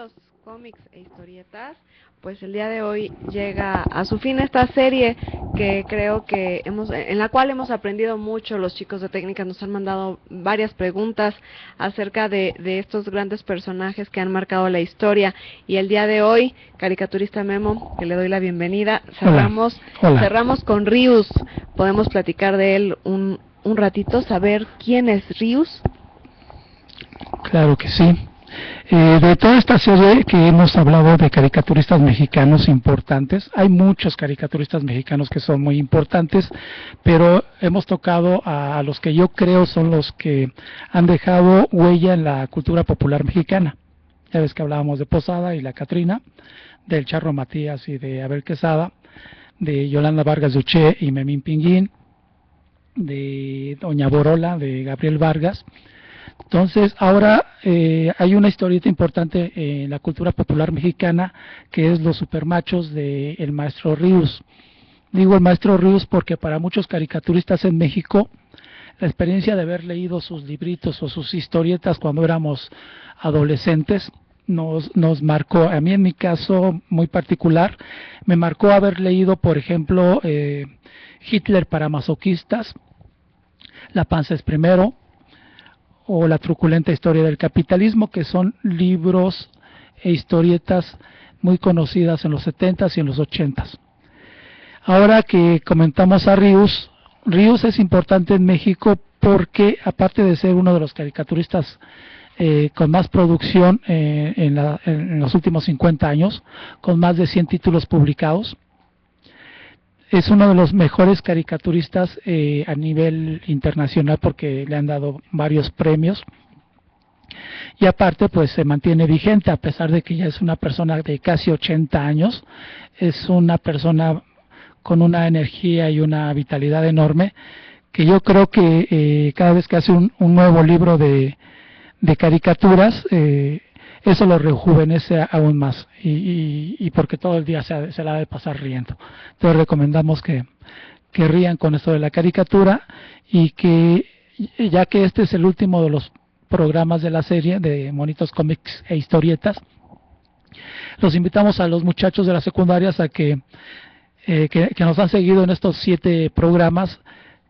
Monitos, cómics e historietas, pues el día de hoy llega a su fin esta serie que creo que en la cual hemos aprendido mucho. Los chicos de técnicas nos han mandado varias preguntas acerca de estos grandes personajes que han marcado la historia, y el día de hoy, caricaturista Memo, que le doy la bienvenida, cerramos con Rius. Podemos platicar de él un ratito, saber quién es Rius. Claro que sí. De toda esta serie que hemos hablado de caricaturistas mexicanos importantes, hay muchos caricaturistas mexicanos que son muy importantes, pero hemos tocado a los que yo creo son los que han dejado huella en la cultura popular mexicana. Ya ves que hablábamos de Posada y la Catrina, del Charro Matías y de Abel Quesada, de Yolanda Vargas de Uché y Memín Pinguín, de Doña Borola, de Gabriel Vargas. Entonces, ahora hay una historieta importante en la cultura popular mexicana, que es Los Supermachos de el maestro Rius. Digo el maestro Rius porque para muchos caricaturistas en México, la experiencia de haber leído sus libritos o sus historietas cuando éramos adolescentes nos marcó. A mí, en mi caso muy particular, me marcó haber leído, por ejemplo, Hitler para masoquistas, La panza es primero, o La truculenta historia del capitalismo, que son libros e historietas muy conocidas en los 70s y en los 80s. Ahora que comentamos a Rius, Rius es importante en México porque, aparte de ser uno de los caricaturistas con más producción en los últimos 50 años, con más de 100 títulos publicados, es uno de los mejores caricaturistas a nivel internacional porque le han dado varios premios, y aparte pues se mantiene vigente a pesar de que ya es una persona de casi 80 años. Es una persona con una energía y una vitalidad enorme, que yo creo que cada vez que hace un nuevo libro de caricaturas, eso lo rejuvenece aún más, y porque todo el día se la ha de pasar riendo. Entonces recomendamos que rían con esto de la caricatura, y que, ya que este es el último de los programas de la serie de Monitos, cómics e historietas, los invitamos a los muchachos de las secundarias a que nos han seguido en estos 7 programas,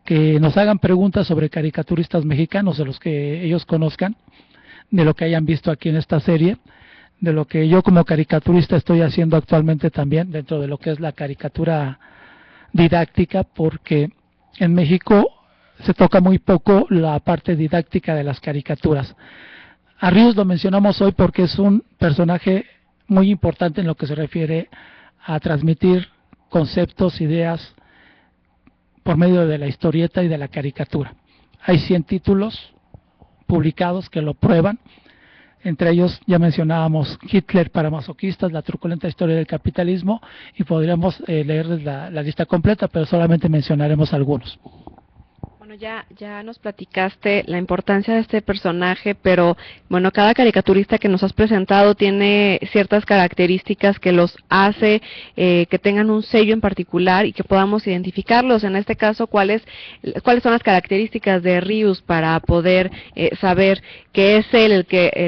que nos hagan preguntas sobre caricaturistas mexicanos, de los que ellos conozcan, de lo que hayan visto aquí en esta serie, de lo que yo como caricaturista estoy haciendo actualmente también dentro de lo que es la caricatura didáctica, porque en México se toca muy poco la parte didáctica de las caricaturas. A Rius lo mencionamos hoy porque es un personaje muy importante en lo que se refiere a transmitir conceptos, ideas por medio de la historieta y de la caricatura. Hay 100 títulos publicados que lo prueban. Entre ellos ya mencionábamos Hitler para masoquistas, La truculenta historia del capitalismo, y podríamos leerles la lista completa, pero solamente mencionaremos algunos. Bueno, ya nos platicaste la importancia de este personaje, pero bueno, cada caricaturista que nos has presentado tiene ciertas características que los hace que tengan un sello en particular y que podamos identificarlos. En este caso, ¿cuáles son las características de Rius para poder saber que es él el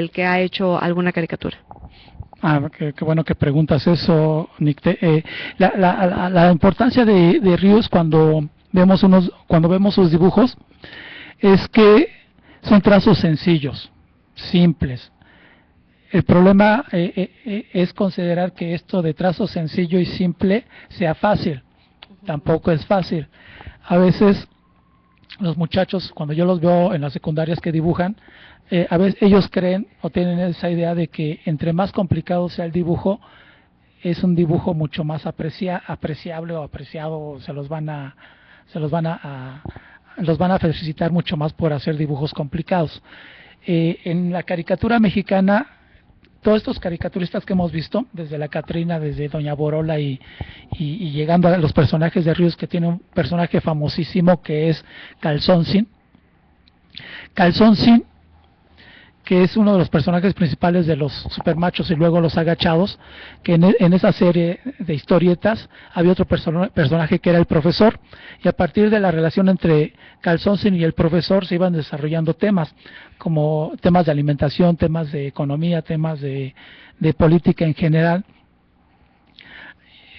que ha hecho alguna caricatura? Qué bueno que preguntas eso, Nick. La importancia de Rius cuando vemos sus dibujos es que son trazos sencillos, simples. El problema es considerar que esto de trazo sencillo y simple sea fácil. Tampoco es fácil. A veces los muchachos, cuando yo los veo en las secundarias que dibujan, a veces ellos creen o tienen esa idea de que entre más complicado sea el dibujo, es un dibujo mucho más apreciable o apreciado, los van a felicitar mucho más por hacer dibujos complicados. En la caricatura mexicana, todos estos caricaturistas que hemos visto, desde la Catrina, desde Doña Borola y llegando a los personajes de Rius, que tiene un personaje famosísimo que es Calzón Sin, que es uno de los personajes principales de los Supermachos y luego los Agachados, que en esa serie de historietas había otro personaje que era el profesor, y a partir de la relación entre Calzoncin y el profesor se iban desarrollando temas, como temas de alimentación, temas de economía, temas de política en general.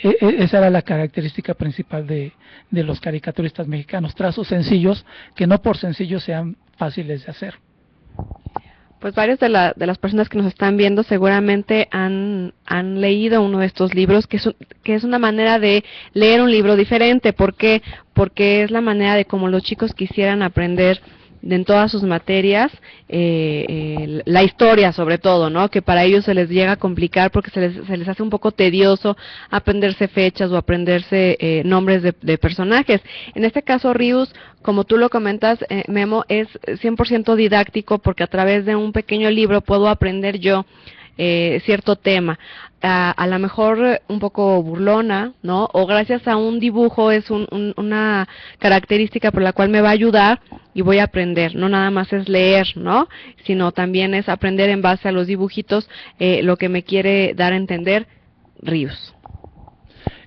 Esa era la característica principal de los caricaturistas mexicanos, trazos sencillos que no por sencillos sean fáciles de hacer. Pues varios de las personas que nos están viendo seguramente han leído uno de estos libros, que es una manera de leer un libro diferente. ¿Por qué? Porque es la manera de cómo los chicos quisieran aprender en todas sus materias, la historia sobre todo, ¿no? Que para ellos se les llega a complicar porque se les hace un poco tedioso aprenderse fechas o aprenderse nombres de personajes. En este caso, Rius, como tú lo comentas, Memo, es 100% didáctico porque a través de un pequeño libro puedo aprender yo cierto tema. A lo mejor un poco burlona, ¿no? O gracias a un dibujo es una característica por la cual me va a ayudar y voy a aprender. No nada más es leer, ¿no? Sino también es aprender en base a los dibujitos lo que me quiere dar a entender Rius.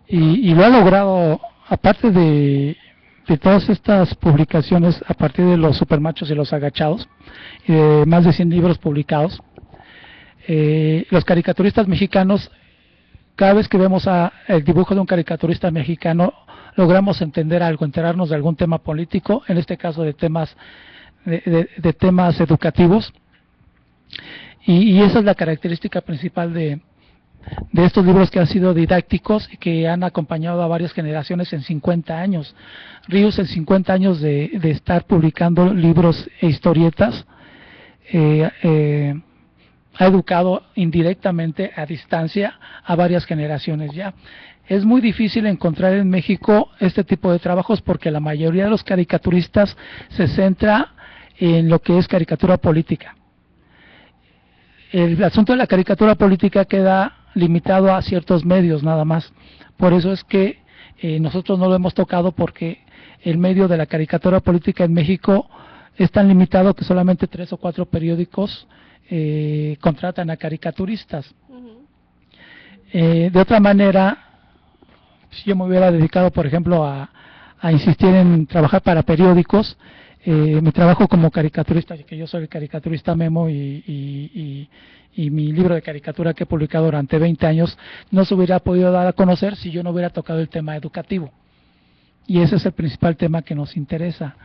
Y lo ha logrado, aparte de todas estas publicaciones, a partir de los Supermachos y los Agachados, más de 100 libros publicados. Los caricaturistas mexicanos, cada vez que vemos el dibujo de un caricaturista mexicano, logramos entender algo, enterarnos de algún tema político, en este caso de temas de temas educativos, y esa es la característica principal de estos libros, que han sido didácticos y que han acompañado a varias generaciones en 50 años. Rius, en 50 años de estar publicando libros e historietas, ha educado indirectamente, a distancia, a varias generaciones ya. Es muy difícil encontrar en México este tipo de trabajos porque la mayoría de los caricaturistas se centra en lo que es caricatura política. El asunto de la caricatura política queda limitado a ciertos medios nada más. Por eso es que nosotros no lo hemos tocado, porque el medio de la caricatura política en México es tan limitado que solamente 3 o 4 periódicos contratan a caricaturistas. De otra manera, si yo me hubiera dedicado, por ejemplo, a insistir en trabajar para periódicos, mi trabajo como caricaturista, que yo soy el caricaturista Memo, y mi libro de caricatura que he publicado durante 20 años, no se hubiera podido dar a conocer si yo no hubiera tocado el tema educativo. Y ese es el principal tema que nos interesa,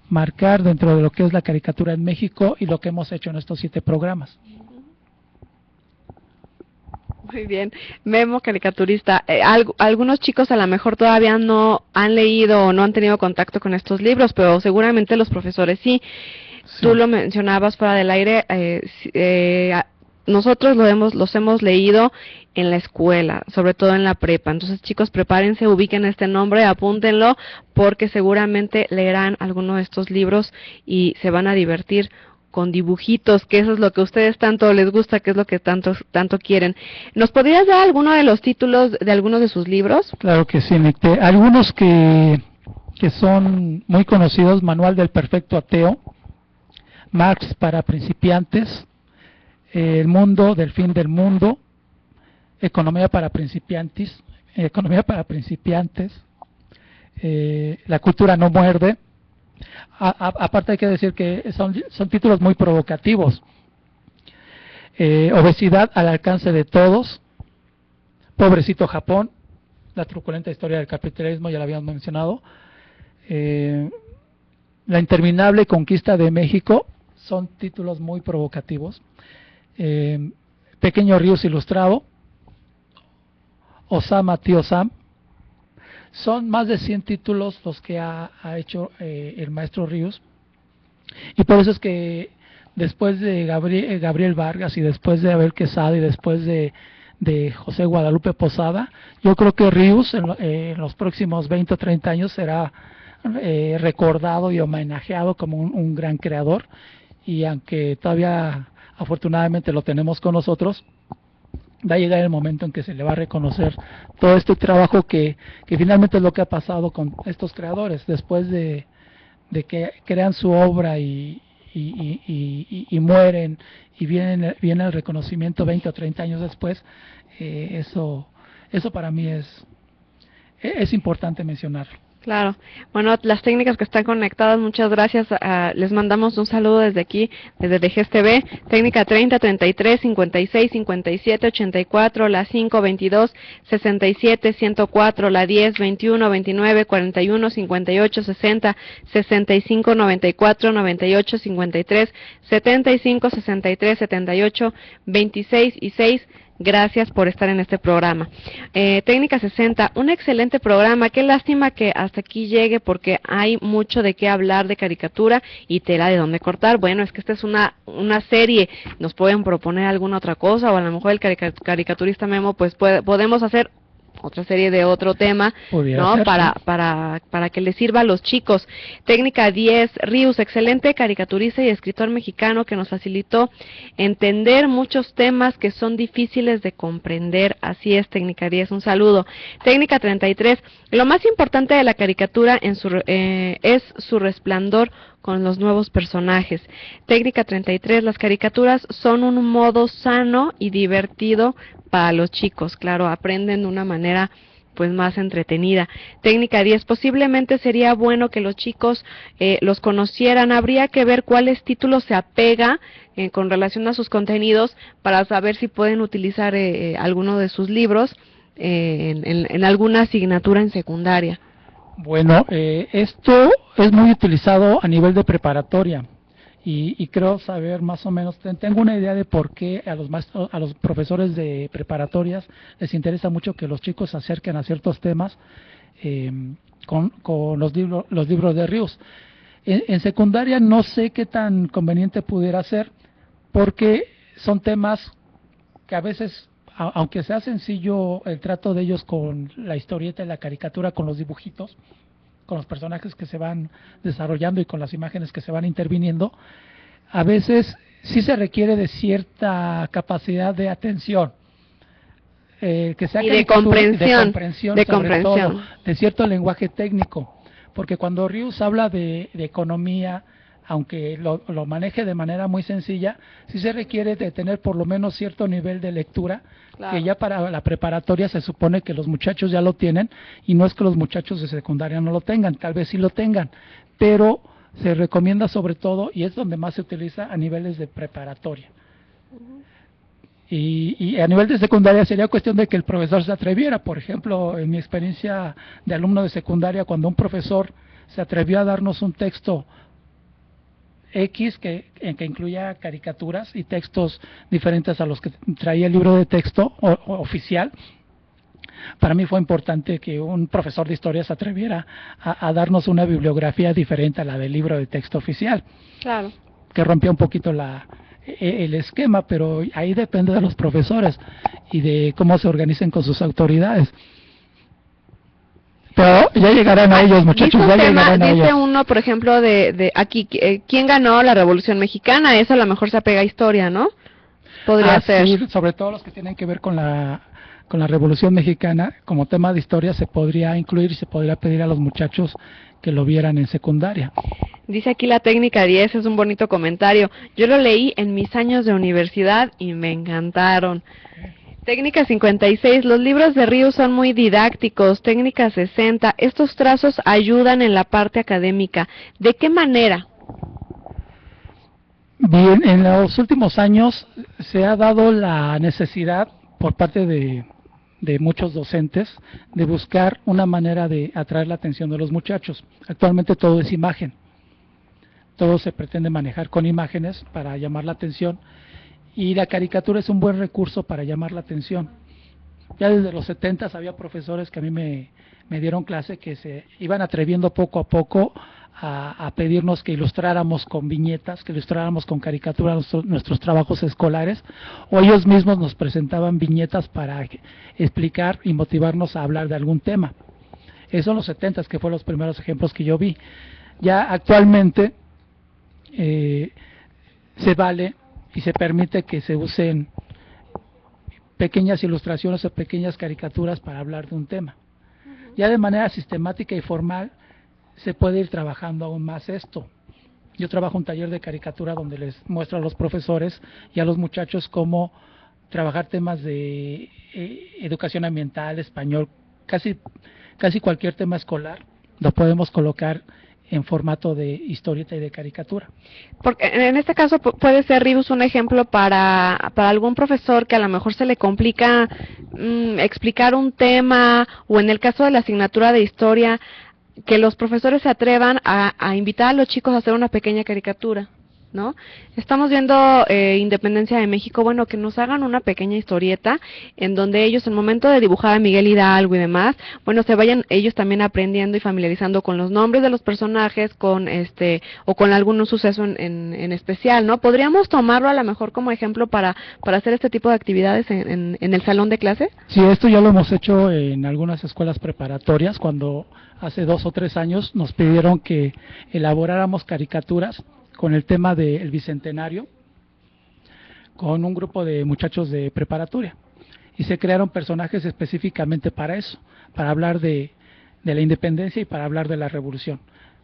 marcar dentro de lo que es la caricatura en México y lo que hemos hecho en estos 7 programas. Muy bien, Memo, caricaturista. Algunos chicos a lo mejor todavía no han leído o no han tenido contacto con estos libros, pero seguramente los profesores sí. Tú lo mencionabas fuera del aire, nosotros los hemos leído en la escuela, sobre todo en la prepa. Entonces, chicos, prepárense, ubiquen este nombre, apúntenlo, porque seguramente leerán alguno de estos libros y se van a divertir con dibujitos, que eso es lo que a ustedes tanto les gusta, que es lo que tanto quieren. ¿Nos podrías dar alguno de los títulos de algunos de sus libros? Claro que sí, Nicte. Algunos que son muy conocidos: Manual del Perfecto Ateo, Marx para principiantes, El mundo del fin del mundo, Economía para principiantes, La cultura no muerde. Aparte hay que decir que son títulos muy provocativos. Obesidad al alcance de todos, Pobrecito Japón, La truculenta historia del capitalismo, ya lo habíamos mencionado, La interminable conquista de México. Son títulos muy provocativos. Pequeño Rius ilustrado, Osama Tío Sam. Son más de 100 títulos los que ha hecho el maestro Rius, y por eso es que después de Gabriel Vargas, y después de Abel Quesada, y después de José Guadalupe Posada, yo creo que Rius en los próximos 20 o 30 años será recordado y homenajeado como un gran creador. Y aunque todavía afortunadamente lo tenemos con nosotros, va a llegar el momento en que se le va a reconocer todo este trabajo que finalmente es lo que ha pasado con estos creadores. Después de que crean su obra y y mueren y viene el reconocimiento 20 o 30 años después, eso para mí es importante mencionarlo. Claro. Bueno, las técnicas que están conectadas, muchas gracias. Les mandamos un saludo desde aquí, desde DGES TV. Técnica 30, 33, 56, 57, 84, la 5, 22, 67, 104, la 10, 21, 29, 41, 58, 60, 65, 94, 98, 53, 75, 63, 78, 26 y 6. Gracias por estar en este programa. Técnica 60, un excelente programa. Qué lástima que hasta aquí llegue porque hay mucho de qué hablar de caricatura y tela de dónde cortar. Bueno, es que esta es una serie. Nos pueden proponer alguna otra cosa o a lo mejor el caricaturista Memo, pues podemos hacer otra serie de otro tema, ¿no? Para que les sirva a los chicos. Técnica 10, Rius, excelente caricaturista y escritor mexicano que nos facilitó entender muchos temas que son difíciles de comprender. Así es, técnica 10, un saludo. Técnica 33, lo más importante de la caricatura es su resplandor con los nuevos personajes. Técnica 33, las caricaturas son un modo sano y divertido para los chicos, claro, aprenden de una manera pues más entretenida. Técnica 10, posiblemente sería bueno que los chicos los conocieran, habría que ver cuáles títulos se apega con relación a sus contenidos para saber si pueden utilizar alguno de sus libros en alguna asignatura en secundaria. Bueno, esto es muy utilizado a nivel de preparatoria y creo saber más o menos, tengo una idea de por qué a los profesores de preparatorias les interesa mucho que los chicos se acerquen a ciertos temas con los libros de Rius. En secundaria no sé qué tan conveniente pudiera ser porque son temas que a veces, aunque sea sencillo el trato de ellos con la historieta y la caricatura, con los dibujitos, con los personajes que se van desarrollando y con las imágenes que se van interviniendo, a veces sí se requiere de cierta capacidad de atención, que sea y de comprensión, todo, de cierto lenguaje técnico, porque cuando Rius habla de economía, aunque lo maneje de manera muy sencilla, sí se requiere de tener por lo menos cierto nivel de lectura, claro, que ya para la preparatoria se supone que los muchachos ya lo tienen, y no es que los muchachos de secundaria no lo tengan, tal vez sí lo tengan, pero se recomienda sobre todo, y es donde más se utiliza, a niveles de preparatoria. Y a nivel de secundaria sería cuestión de que el profesor se atreviera. Por ejemplo, en mi experiencia de alumno de secundaria, cuando un profesor se atrevió a darnos un texto X que incluía caricaturas y textos diferentes a los que traía el libro de texto oficial, para mí fue importante que un profesor de historia se atreviera a darnos una bibliografía diferente a la del libro de texto oficial. Claro. Que rompía un poquito el esquema, pero ahí depende de los profesores y de cómo se organicen con sus autoridades. Pero ya llegarán a ellos, muchachos, ya llegarán a ellos. Dice uno, por ejemplo, de aquí, ¿quién ganó la Revolución Mexicana? Eso a lo mejor se apega a historia, ¿no? Podría ser. Sí, sobre todo los que tienen que ver con la Revolución Mexicana, como tema de historia se podría incluir y se podría pedir a los muchachos que lo vieran en secundaria. Dice aquí la técnica 10, es un bonito comentario. Yo lo leí en mis años de universidad y me encantaron. Técnica 56, los libros de Rius son muy didácticos. Técnica 60, estos trazos ayudan en la parte académica. ¿De qué manera? Bien, en los últimos años se ha dado la necesidad por parte de muchos docentes de buscar una manera de atraer la atención de los muchachos. Actualmente todo es imagen. Todo se pretende manejar con imágenes para llamar la atención. Y la caricatura es un buen recurso para llamar la atención. Ya desde los 70 había profesores que a mí me dieron clase que se iban atreviendo poco a poco a pedirnos que ilustráramos con viñetas, que ilustráramos con caricaturas nuestros trabajos escolares, o ellos mismos nos presentaban viñetas para explicar y motivarnos a hablar de algún tema. Esos son los 70, que fueron los primeros ejemplos que yo vi. Ya actualmente se vale y se permite que se usen pequeñas ilustraciones o pequeñas caricaturas para hablar de un tema. Ya de manera sistemática y formal se puede ir trabajando aún más esto. Yo trabajo un taller de caricatura donde les muestro a los profesores y a los muchachos cómo trabajar temas de educación ambiental, español, casi cualquier tema escolar lo podemos colocar en formato de historieta y de caricatura. Porque en este caso puede ser, Rius, un ejemplo para algún profesor que a lo mejor se le complica explicar un tema, o en el caso de la asignatura de historia, que los profesores se atrevan a invitar a los chicos a hacer una pequeña caricatura, ¿no? Estamos viendo Independencia de México, bueno, que nos hagan una pequeña historieta en donde ellos, en el momento de dibujar a Miguel Hidalgo y demás, bueno, se vayan ellos también aprendiendo y familiarizando con los nombres de los personajes, con o con algún suceso en especial, ¿no? Podríamos tomarlo a lo mejor como ejemplo para hacer este tipo de actividades en el salón de clase. Sí, esto ya lo hemos hecho en algunas escuelas preparatorias, cuando hace 2 o 3 años nos pidieron que elaboráramos caricaturas con el tema del Bicentenario, con un grupo de muchachos de preparatoria, y se crearon personajes específicamente para eso, para hablar de la independencia y para hablar de la revolución.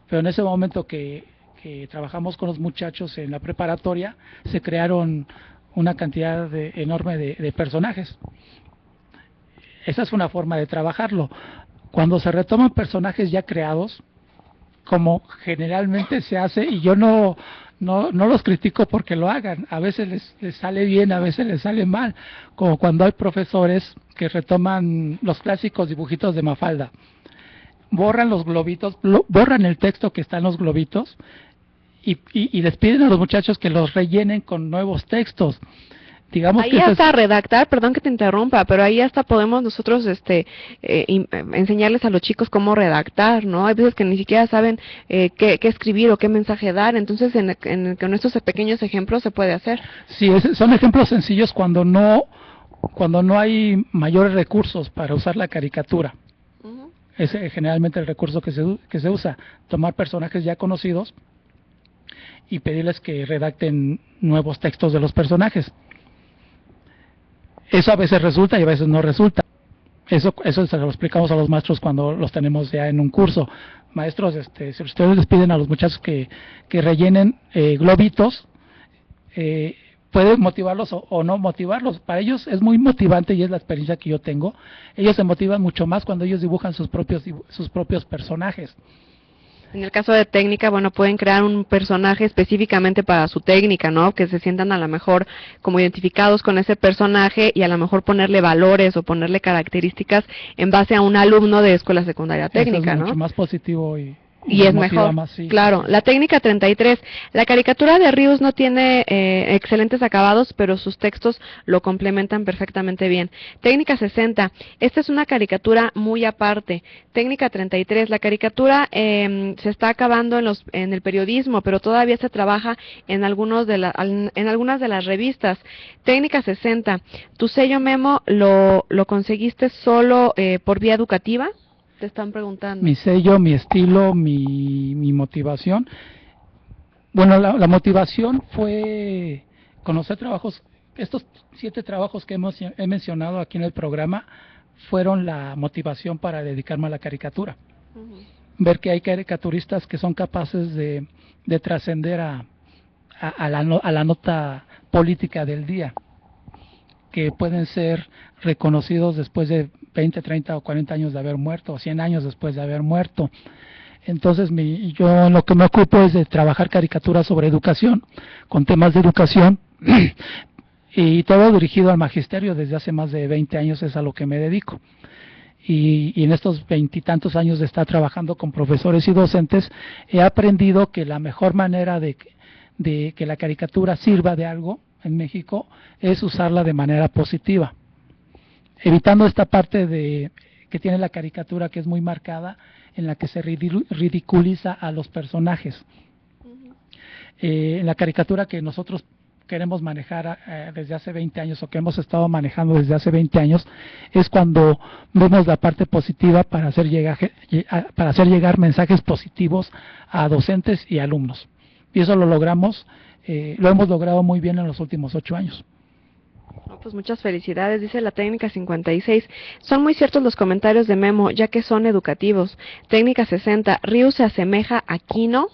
Pero en ese momento que trabajamos con los muchachos en la preparatoria, se crearon una cantidad enorme de personajes. Esa es una forma de trabajarlo. Cuando se retoman personajes ya creados, como generalmente se hace, y yo no los critico porque lo hagan, a veces les sale bien, a veces les sale mal, como cuando hay profesores que retoman los clásicos dibujitos de Mafalda, borran los globitos, borran el texto que está en los globitos y les piden a los muchachos que los rellenen con nuevos textos. Digamos ahí que hasta redactar, perdón que te interrumpa, pero ahí hasta podemos nosotros enseñarles a los chicos cómo redactar, ¿no? Hay veces que ni siquiera saben qué escribir o qué mensaje dar, entonces con estos pequeños ejemplos se puede hacer. Sí, son ejemplos sencillos cuando no hay mayores recursos para usar la caricatura. Es generalmente el recurso que se usa, tomar personajes ya conocidos y pedirles que redacten nuevos textos de los personajes. Eso a veces resulta y a veces no resulta. Eso se lo explicamos a los maestros cuando los tenemos ya en un curso. Maestros, si ustedes les piden a los muchachos que rellenen globitos, puede motivarlos o no motivarlos. Para ellos es muy motivante y es la experiencia que yo tengo. Ellos se motivan mucho más cuando ellos dibujan sus propios personajes. En el caso de técnica, bueno, pueden crear un personaje específicamente para su técnica, ¿no? Que se sientan a lo mejor como identificados con ese personaje y a lo mejor ponerle valores o ponerle características en base a un alumno de escuela secundaria técnica, ¿no? Es mucho más positivo y es mejor, más, sí, claro. Sí. La técnica 33, la caricatura de Rius no tiene excelentes acabados, pero sus textos lo complementan perfectamente bien. Técnica 60, esta es una caricatura muy aparte. Técnica 33, la caricatura se está acabando en el periodismo, pero todavía se trabaja en algunas de las revistas. Técnica 60, tu sello Memo lo conseguiste solo por vía educativa. Te están preguntando. Mi sello, mi estilo, mi motivación. Bueno, la motivación fue conocer trabajos. Estos 7 trabajos que he mencionado aquí en el programa fueron la motivación para dedicarme a la caricatura. Ver que hay caricaturistas que son capaces de trascender a la nota política del día, que pueden ser reconocidos después de 20, 30 o 40 años de haber muerto, o 100 años después de haber muerto. Entonces, yo lo que me ocupo es de trabajar caricaturas sobre educación, con temas de educación, y todo dirigido al magisterio. Desde hace más de 20 años es a lo que me dedico. Y en estos 20 y tantos años de estar trabajando con profesores y docentes, he aprendido que la mejor manera de que la caricatura sirva de algo en México es usarla de manera positiva, evitando esta parte que tiene la caricatura, que es muy marcada, en la que se ridiculiza a los personajes. En la caricatura que nosotros queremos manejar desde hace 20 años, o que hemos estado manejando desde hace 20 años, es cuando vemos la parte positiva para hacer llegar mensajes positivos a docentes y alumnos. Y eso lo hemos logrado muy bien en los últimos 8 años. Pues muchas felicidades, dice la técnica 56. Son muy ciertos los comentarios de Memo, ya que son educativos. Técnica 60, ¿Rius se asemeja a Kino?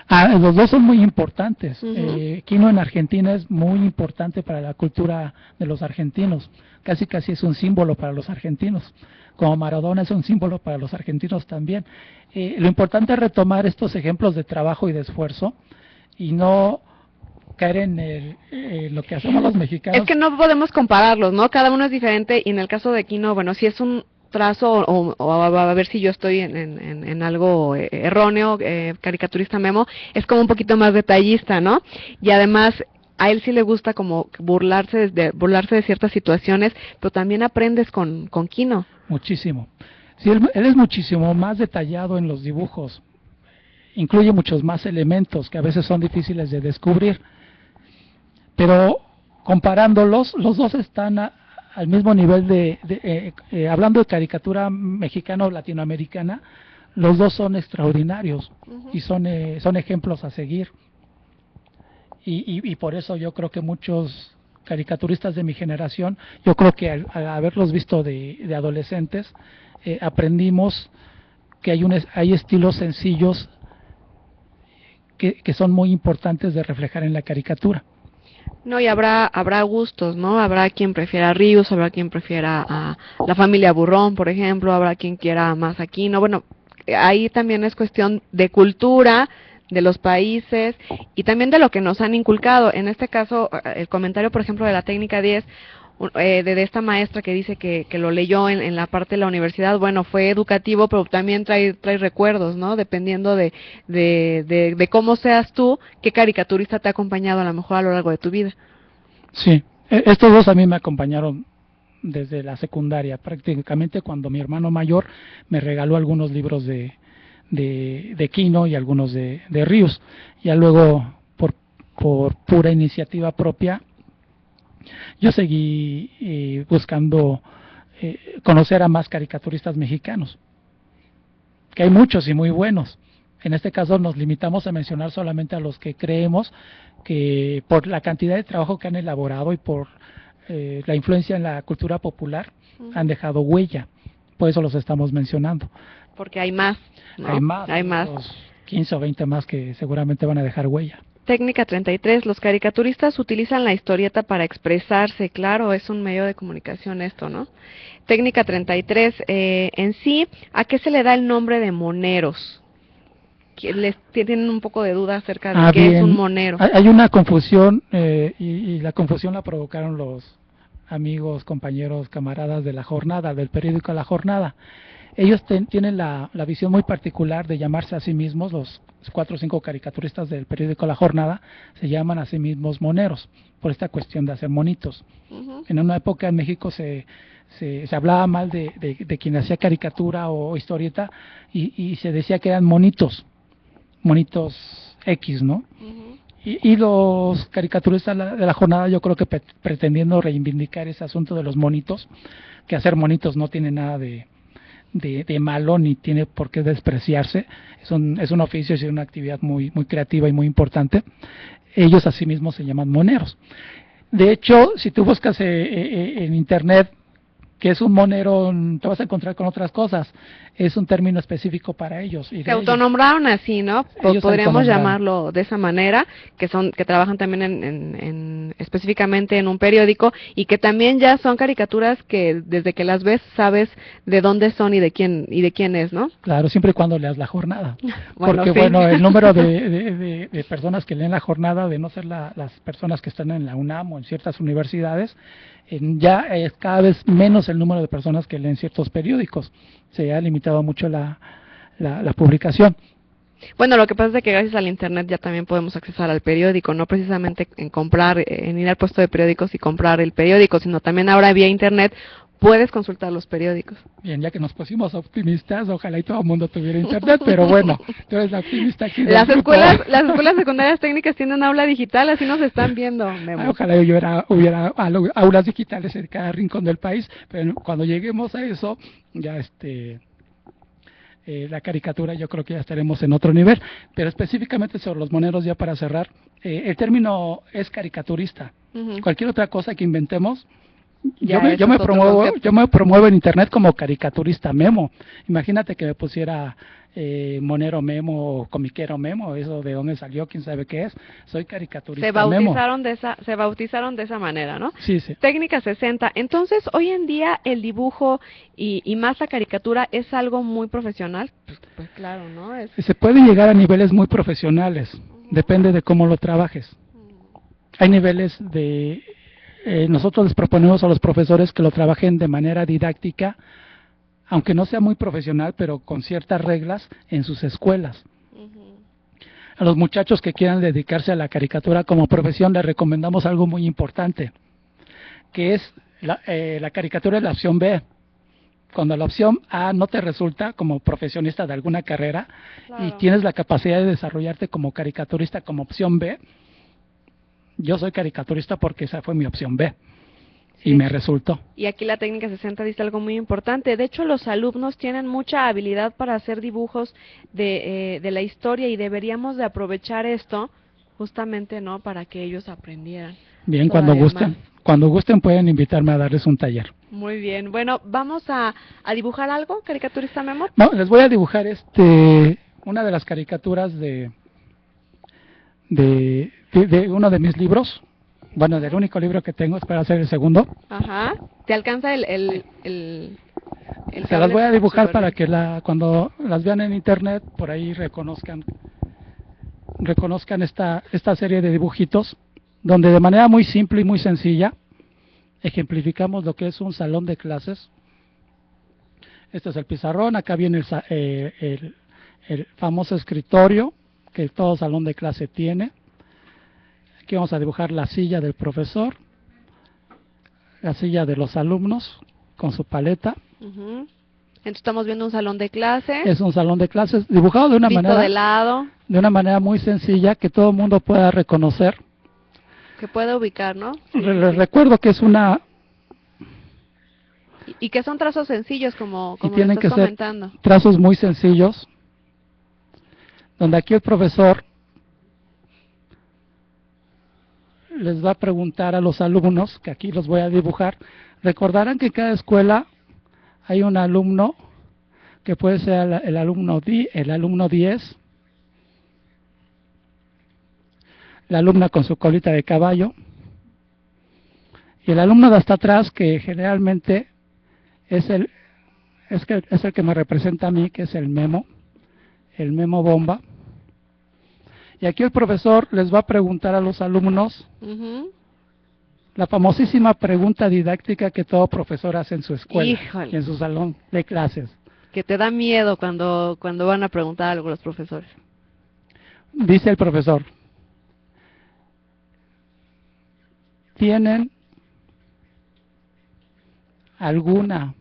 Los dos son muy importantes. Ujú. Quino en Argentina es muy importante para la cultura de los argentinos. Casi es un símbolo para los argentinos. Como Maradona es un símbolo para los argentinos también. Lo importante es retomar estos ejemplos de trabajo y de esfuerzo y no caer en lo que hacemos los Es mexicanos. que no podemos compararlos, ¿no? Cada uno es diferente y en el caso de Kino, bueno, si es un trazo o a ver si yo estoy en algo erróneo, caricaturista Memo, es como un poquito más detallista, ¿no? Y además a él sí le gusta como burlarse de ciertas situaciones, pero también aprendes con Kino. Muchísimo. Sí, él es muchísimo más detallado en los dibujos. Incluye muchos más elementos que a veces son difíciles de descubrir. Pero comparándolos, los dos están al mismo nivel hablando de caricatura mexicana o latinoamericana, los dos son extraordinarios y son ejemplos a seguir. Y por eso yo creo que muchos caricaturistas de mi generación, yo creo que al haberlos visto de adolescentes, aprendimos que hay estilos sencillos que son muy importantes de reflejar en la caricatura. No, y habrá gustos, ¿no? Habrá quien prefiera a Ríos, habrá quien prefiera a la familia Burrón, por ejemplo, habrá quien quiera más Aquino. Bueno, ahí también es cuestión de cultura, de los países y también de lo que nos han inculcado. En este caso, el comentario, por ejemplo, de la técnica 10, de esta maestra que dice que lo leyó en la parte de la universidad, bueno, fue educativo, pero también trae recuerdos, ¿no? Dependiendo de cómo seas tú, qué caricaturista te ha acompañado a lo mejor a lo largo de tu vida. Sí, estos dos a mí me acompañaron desde la secundaria, prácticamente cuando mi hermano mayor me regaló algunos libros de Quino y algunos de Ríos. Ya luego, por pura iniciativa propia, yo seguí buscando conocer a más caricaturistas mexicanos, que hay muchos y muy buenos. En este caso nos limitamos a mencionar solamente a los que creemos que por la cantidad de trabajo que han elaborado y por la influencia en la cultura popular han dejado huella. Por eso los estamos mencionando. Porque hay más, ¿no? Hay más. 15 o 20 más que seguramente van a dejar huella. Técnica 33. Los caricaturistas utilizan la historieta para expresarse. Claro, es un medio de comunicación esto, ¿no? Técnica 33. En sí, ¿a qué se le da el nombre de moneros? Les tienen un poco de duda acerca de qué es un monero. Hay una confusión y la confusión la provocaron los amigos, compañeros, camaradas de La Jornada, del periódico La Jornada. Ellos tienen la visión muy particular de llamarse a sí mismos, los 4 o 5 caricaturistas del periódico La Jornada, se llaman a sí mismos moneros, por esta cuestión de hacer monitos. En una época en México se hablaba mal de quien hacía caricatura o historieta y se decía que eran monitos X, ¿no? Y los caricaturistas de la jornada, yo creo que pretendiendo reivindicar ese asunto de los monitos, que hacer monitos no tiene nada de malo ni tiene por qué despreciarse, es un oficio, es una actividad muy creativa y muy importante. Ellos asimismo se llaman moneros. De hecho, si tú buscas en internet que es un monero, te vas a encontrar con otras cosas. Es un término específico para ellos. Y se autonombraron así, ¿no? Podríamos llamarlo de esa manera, que trabajan también específicamente en un periódico y que también ya son caricaturas que desde que las ves sabes de dónde son y de quién es, ¿no? Claro, siempre y cuando leas La Jornada. Bueno, porque sí. bueno, el número de personas que leen La Jornada, de no ser las personas que están en la UNAM o en ciertas universidades, ya es cada vez menos el número de personas que leen ciertos periódicos. Se ha limitado mucho la publicación. Bueno, lo que pasa es que gracias al internet ya también podemos accesar al periódico, no precisamente en ir al puesto de periódicos y comprar el periódico, sino también ahora vía internet puedes consultar los periódicos. Bien, ya que nos pusimos optimistas, ojalá y todo el mundo tuviera internet, pero bueno, tú eres la optimista aquí. Las escuelas secundarias técnicas tienen aula digital, así nos están viendo, Memo. Ojalá hubiera aulas digitales en cada rincón del país, pero cuando lleguemos a eso, ya la caricatura yo creo que ya estaremos en otro nivel. Pero específicamente sobre los moneros, ya para cerrar, el término es caricaturista. Cualquier otra cosa que inventemos Yo me promuevo en internet como caricaturista Memo. Imagínate que me pusiera monero Memo o comiquero Memo, eso de dónde salió, quién sabe qué es. Soy caricaturista Memo. Se bautizaron de esa manera, ¿no? Sí, sí. Técnica 60. Entonces, hoy en día el dibujo y más la caricatura es algo muy profesional. Pues claro, ¿no? Se puede llegar a niveles muy profesionales, depende de cómo lo trabajes. Hay niveles de... nosotros les proponemos a los profesores que lo trabajen de manera didáctica, aunque no sea muy profesional, pero con ciertas reglas en sus escuelas. A los muchachos que quieran dedicarse a la caricatura como profesión les recomendamos algo muy importante, que es la caricatura es la opción B. Cuando la opción A no te resulta como profesionista de alguna carrera, claro, y tienes la capacidad de desarrollarte como caricaturista como opción B, yo soy caricaturista porque esa fue mi opción B. Sí. Y me resultó. Y aquí la técnica 60 dice algo muy importante. De hecho, los alumnos tienen mucha habilidad para hacer dibujos de la historia y deberíamos de aprovechar esto justamente, ¿no? Para que ellos aprendieran. Bien, cuando gusten. Cuando gusten pueden invitarme a darles un taller. Muy bien. Bueno, ¿vamos a dibujar algo, caricaturista Memo? No, les voy a dibujar una de las caricaturas de uno de mis libros. Bueno, del único libro que tengo, espero hacer el segundo. Ajá. ¿Te alcanza el Se las voy a dibujar para que cuando las vean en internet, por ahí reconozcan esta serie de dibujitos, donde de manera muy simple y muy sencilla ejemplificamos lo que es un salón de clases. Este es el pizarrón, acá viene el famoso escritorio que todo salón de clase tiene. Aquí vamos a dibujar la silla del profesor, la silla de los alumnos con su paleta. Entonces estamos viendo un salón de clases. Es un salón de clases dibujado de una manera muy sencilla que todo el mundo pueda reconocer. Que pueda ubicar, ¿no? Les recuerdo que es y que son trazos sencillos como tienen estás que comentando. Ser trazos muy sencillos, donde aquí el profesor les va a preguntar a los alumnos, que aquí los voy a dibujar. Recordarán que en cada escuela hay un alumno que puede ser el alumno 10, la alumna con su colita de caballo, y el alumno de hasta atrás, que generalmente es el que me representa a mí, que es el Memo bomba. Y aquí el profesor les va a preguntar a los alumnos la famosísima pregunta didáctica que todo profesor hace en su escuela. Híjole. Y en su salón de clases. Que te da miedo cuando van a preguntar algo los profesores. Dice el profesor: ¿tienen alguna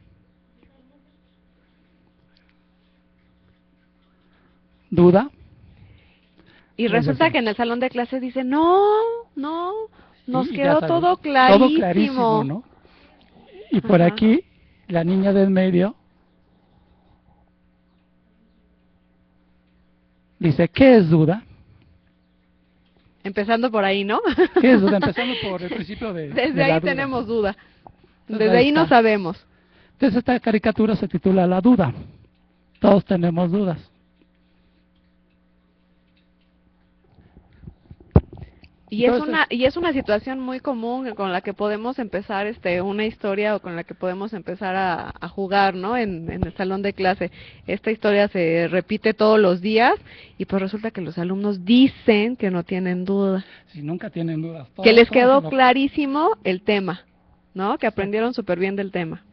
duda? Y resulta que en el salón de clases dice, no, nos quedó todo clarísimo. Todo clarísimo, ¿no? Y por aquí, la niña del medio dice, ¿qué es duda? Empezando por ahí, ¿no? ¿Qué es duda? Empezando por el principio de Desde ahí tenemos duda. Entonces, desde ahí no sabemos. Entonces esta caricatura se titula La duda. Todos tenemos dudas. Y es una situación muy común con la que podemos empezar una historia o con la que podemos empezar a jugar, ¿no? En el salón de clase. Esta historia se repite todos los días y pues resulta que los alumnos dicen que no tienen duda. Sí, nunca tienen dudas. Que les quedó clarísimo el tema, ¿no? Que aprendieron súper bien del tema.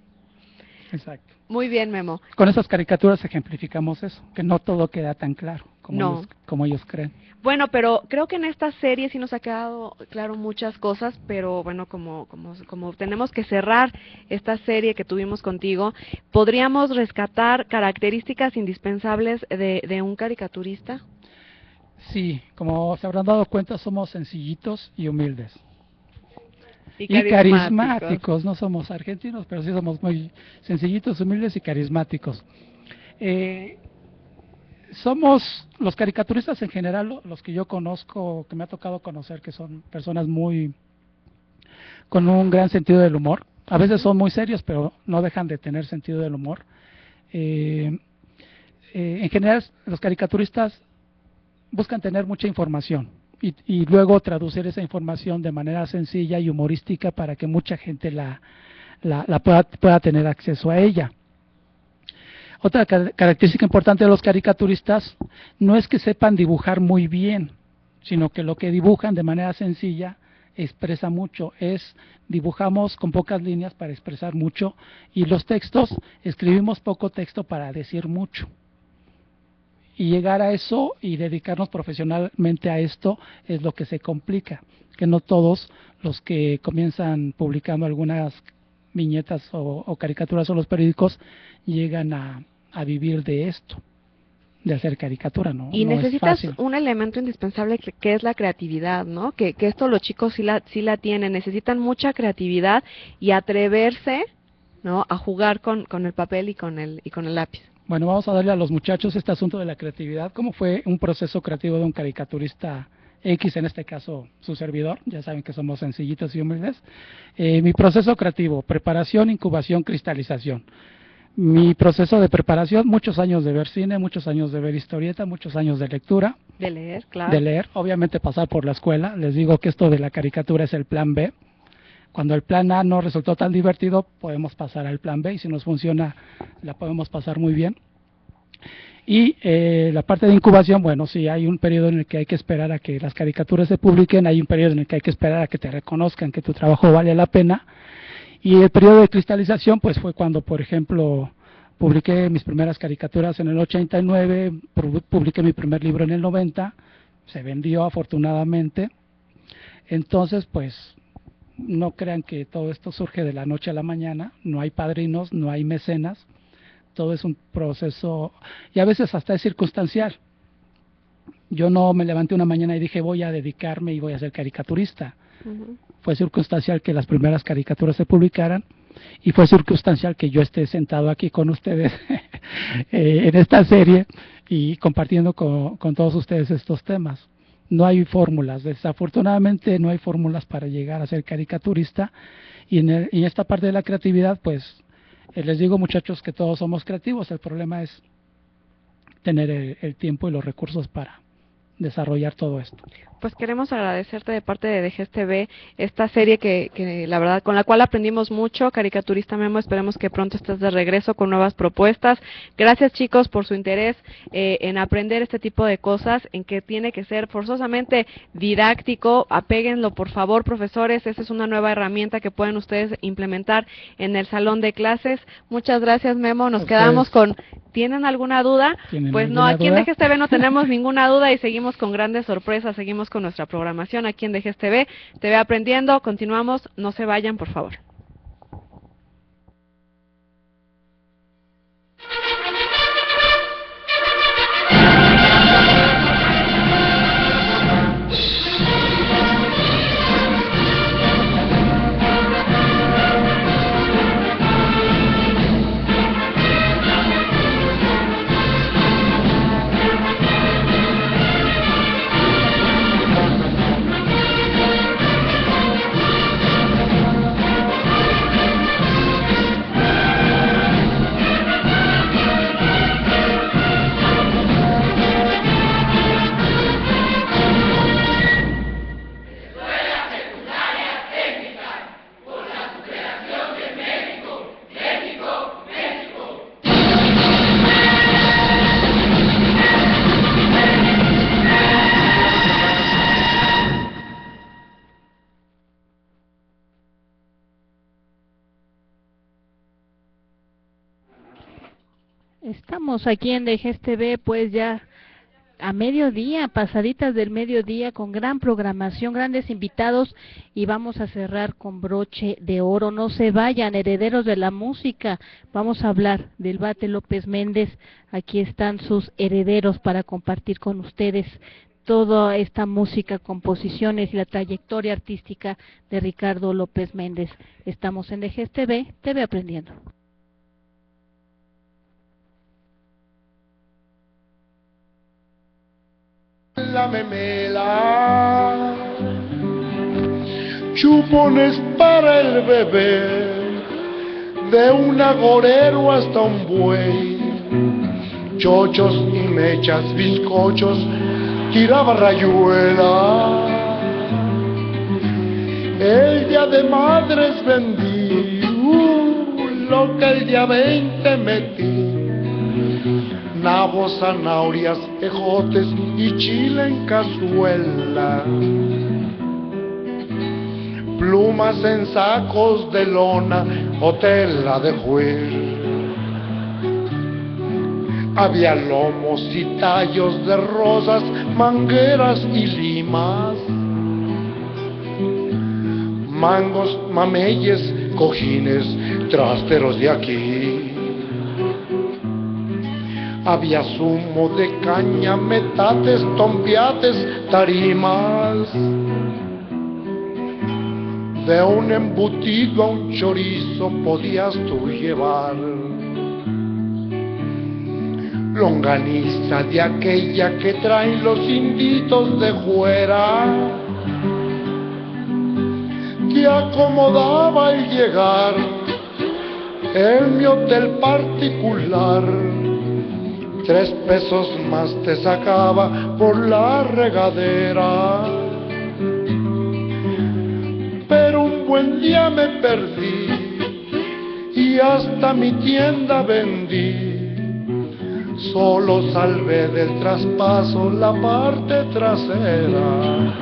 Exacto. Muy bien, Memo. Con esas caricaturas ejemplificamos eso, que no todo queda tan claro como ellos creen. Bueno, pero creo que en esta serie sí nos ha quedado claro muchas cosas, pero bueno, como tenemos que cerrar esta serie que tuvimos contigo, ¿podríamos rescatar características indispensables de un caricaturista? Sí, como se habrán dado cuenta, somos sencillitos y humildes. Y carismáticos. No somos argentinos, pero sí somos muy sencillitos, humildes y carismáticos. Somos los caricaturistas en general, los que yo conozco, que me ha tocado conocer, que son personas con un gran sentido del humor, A veces son muy serios, pero no dejan de tener sentido del humor. En general, los caricaturistas buscan tener mucha información y luego traducir esa información de manera sencilla y humorística para que mucha gente la pueda tener acceso a ella. Otra característica importante de los caricaturistas no es que sepan dibujar muy bien, sino que lo que dibujan de manera sencilla expresa mucho. Dibujamos con pocas líneas para expresar mucho, y los textos, escribimos poco texto para decir mucho. Y llegar a eso y dedicarnos profesionalmente a esto es lo que se complica, que no todos los que comienzan publicando algunas viñetas o caricaturas o los periódicos llegan a vivir de esto, de hacer caricatura, ¿no? Y no necesitas es fácil. un elemento indispensable que es la creatividad, ¿no? Que esto los chicos sí la tienen, necesitan mucha creatividad y atreverse, ¿no?, a jugar con el papel y con el lápiz. Bueno, vamos a darle a los muchachos este asunto de la creatividad. ¿Cómo fue un proceso creativo de un caricaturista X, en este caso su servidor? Ya saben que somos sencillitos y humildes. Mi proceso creativo: preparación, incubación, cristalización. Mi proceso de preparación: muchos años de ver cine, muchos años de ver historieta, muchos años de lectura. De leer, claro. De leer, obviamente pasar por la escuela. Les digo que esto de la caricatura es el plan B. Cuando el plan A no resultó tan divertido, podemos pasar al plan B, y si nos funciona, la podemos pasar muy bien. Y la parte de incubación, bueno, sí, hay un periodo en el que hay que esperar a que las caricaturas se publiquen, hay un periodo en el que hay que esperar a que te reconozcan que tu trabajo vale la pena. Y el periodo de cristalización, pues fue cuando, por ejemplo, publiqué mis primeras caricaturas en el 89, publiqué mi primer libro en el 90, se vendió afortunadamente. Entonces, pues, no crean que todo esto surge de la noche a la mañana, no hay padrinos, no hay mecenas, todo es un proceso, y a veces hasta es circunstancial. Yo no me levanté una mañana y dije voy a dedicarme y voy a ser caricaturista. Fue circunstancial que las primeras caricaturas se publicaran, y fue circunstancial que yo esté sentado aquí con ustedes en esta serie y compartiendo con todos ustedes estos temas. No hay fórmulas, desafortunadamente no hay fórmulas para llegar a ser caricaturista, y en esta parte de la creatividad, pues les digo, muchachos, que todos somos creativos. El problema es tener el tiempo y los recursos para desarrollar todo esto. Pues queremos agradecerte de parte de DGES TV esta serie que la verdad con la cual aprendimos mucho. Caricaturista Memo, esperemos que pronto estés de regreso con nuevas propuestas. Gracias, chicos, por su interés en aprender este tipo de cosas, en que tiene que ser forzosamente didáctico. Apéguenlo, por favor, profesores. Esa es una nueva herramienta que pueden ustedes implementar en el salón de clases. Muchas gracias, Memo. Nos quedamos con... ¿Tienen alguna duda? Pues no, aquí en DGES TV no tenemos ninguna duda y seguimos con grandes sorpresas, seguimos con nuestra programación aquí en DGES TV, TV Aprendiendo. Continuamos, no se vayan, por favor. Estamos aquí en DGES TV, pues ya a mediodía, pasaditas del mediodía, con gran programación, grandes invitados, y vamos a cerrar con broche de oro. No se vayan, herederos de la música. Vamos a hablar del Bate López Méndez. Aquí están sus herederos para compartir con ustedes toda esta música, composiciones y la trayectoria artística de Ricardo López Méndez. Estamos en DGES TV, TV Aprendiendo. La memela, chupones para el bebé, de un agorero hasta un buey, chochos y mechas, bizcochos, tiraba rayuela. El día de madres vendí lo que el día 20 metí, nabos, zanahorias, ejotes y chile en cazuela, plumas en sacos de lona o tela de juez. Había lomos y tallos de rosas, mangueras y limas, mangos, mameyes, cojines, trasteros de aquí. Había zumo de caña, metates, tompiates, tarimas, de un embutido a un chorizo podías tú llevar, longaniza de aquella que traen los inditos de fuera, que acomodaba al llegar en mi hotel particular. 3 pesos más te sacaba por la regadera. Pero un buen día me perdí y hasta mi tienda vendí. Solo salvé del traspaso la parte trasera.